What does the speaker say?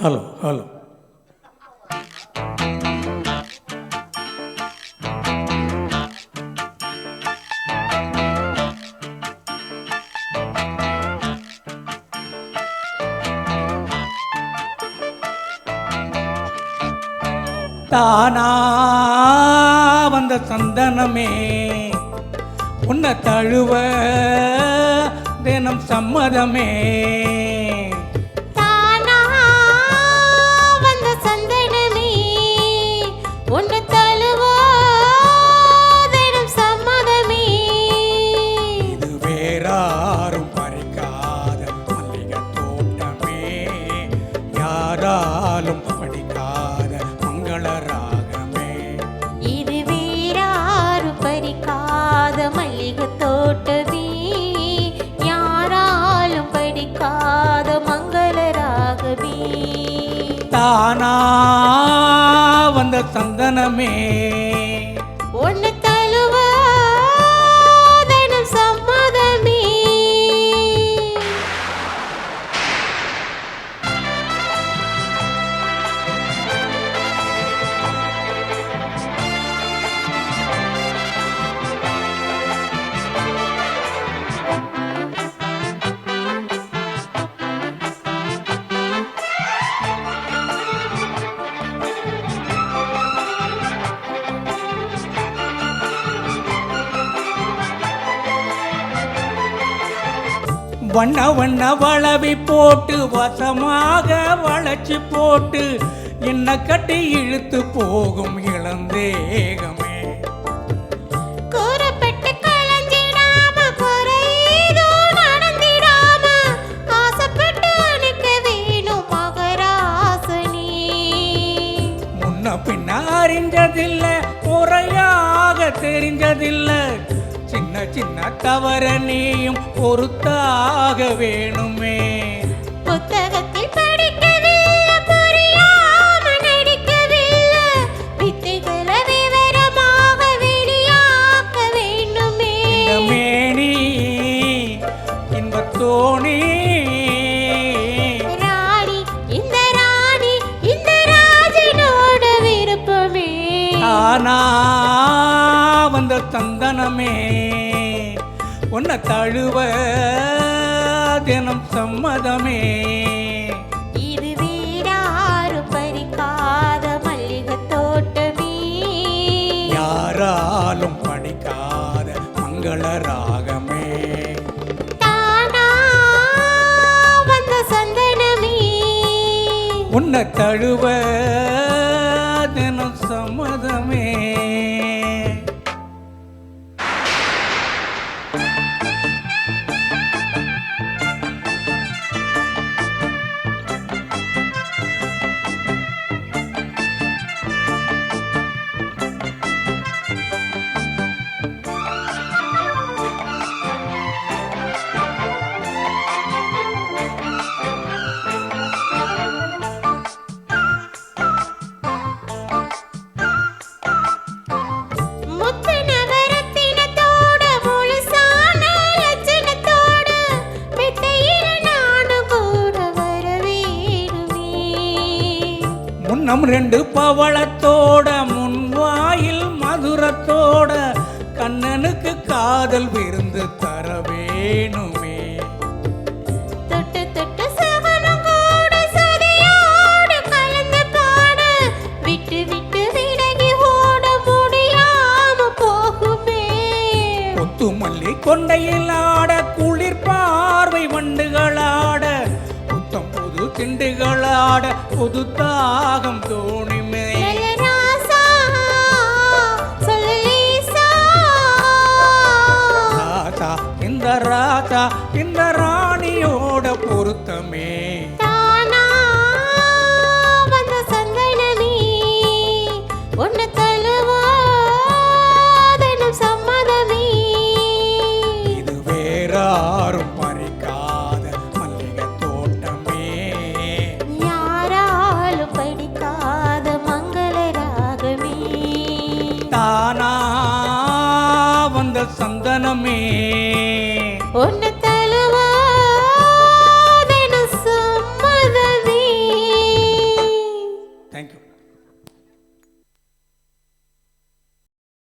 Hello hello. தானா வந்த சந்தனமே உன்னை தழுவ தினம் சம்மதமே. தானா வந்த சந்தனமே உன்னை தழுவ தினம் சம்மதமே. இது வேறாரும் பறிக்காத மல்லிகை தோட்டமே, யாராலும் படிக்காத மங்கள ராகமே. இது வேறாரு பறிக்காத மல்லிகை தோட்டமே, யாராலும் படிக்காத மங்கள ராகமே. தானா வந்த சந்தனமே உன்னை தழுவ தினம் சம்மதமே. வண்ண வண்ண வளவி போட்டு வசமாக வளைச்சி போட்டு என்ன கட்டி இழுத்து போகும் இளந்தேகமே. கூறப்பட்டு கலஞ்சிடாம குறையேதோ நடந்திடாம ஆசைப்பட்டு அணைக்க வேணும் மகராசனே. முன்ன பின்ன அறிஞ்சதில்லை, முறையாக தெரிஞ்சதில்லை, சின்ன சின்ன தவற நீயும் பொறுத்தாக வேணுமே. புத்தகத்தில் படிக்கவில்லை, புரியாம நடிக்கவில்லை, வித்தைகளை விவரமாக வெளியாக்க வேண்டுமே. இந்த மேனி இன்பத்தோணி ராணி இந்த ராணி இந்த ராஜனோட விருப்பமே. தானா வந்த சந்தனமே உன்னை தழுவ தினம் சம்மதமே. இது வேறாரு பறிக்காத மல்லிகை தோட்டமே, யாராலும் படிக்காத மங்கள ராகமே. தானா வந்த சந்தனமே உன்னை தழுவ தினம் சம்மதமே. முத்து நவரத்தினத்தோட முழுசான லட்சணத்தோட மெத்தையில நானும் கூட வர வேணுமே. முன்னம் ரெண்டு பவளத்தோட முன்வாயில் மதுரத்தோட கண்ணனுக்கு காதல் விருந்து தர வேணுமே. தொட்டு தொட்டு சகனம் கூட சதியோடு கலந்து பாட விட்டு விட்டு விலகி ஓட முடியாம போகுமே. கொத்து மல்லி கொண்டையில் ஆட குளிர் பார்வை வண்டுகளாட புத்தம் புது திண்டுகளாட புது தாகம் தோணிமே. ராசா சொல்லு லேசா. ராசா இந்த ராசா இந்த ராணியோட பொருத்தமே. தானா வந்த சந்தனமே உன்னை தழுவ தினம் சம்மதமே. இது வேறாரும் பறிக்காத மல்லிகை தோட்டமே, யாராலும் படிக்காத மங்கள ராகமே. தானா வந்த சந்தனமே.